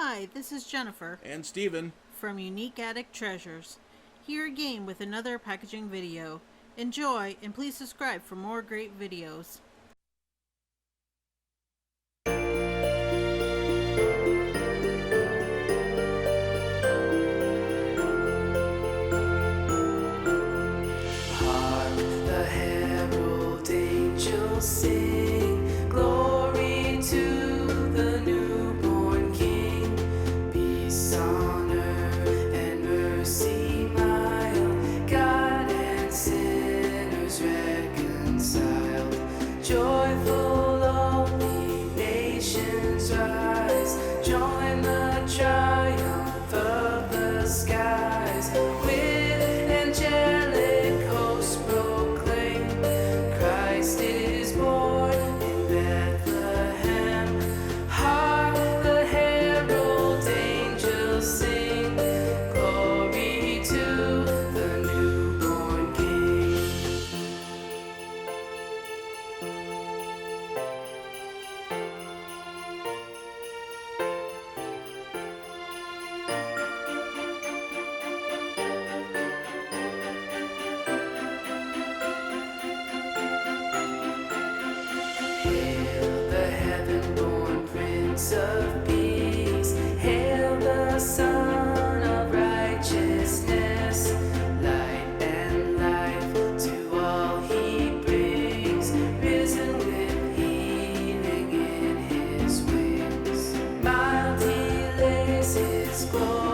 Hi, this is Jennifer And Steven. from Unique Attic Treasures, here again with another packaging video. Enjoy, and please subscribe for more great videos. Hark the herald angels sing, glory to the newborn King. Peace on earth and mercy mild, God and sinners reconciled. Joyful all ye nations rise, join the triumph of the skies. With angelic hosts proclaim, Christ is born in Bethlehem. Hark the herald angels sing, glory to the newborn King. Hail the heaven-born Prince of Peace. Hail the Son of Righteousness. Light and life to all he brings. Risen with healing in his wings. Mild he lays his glory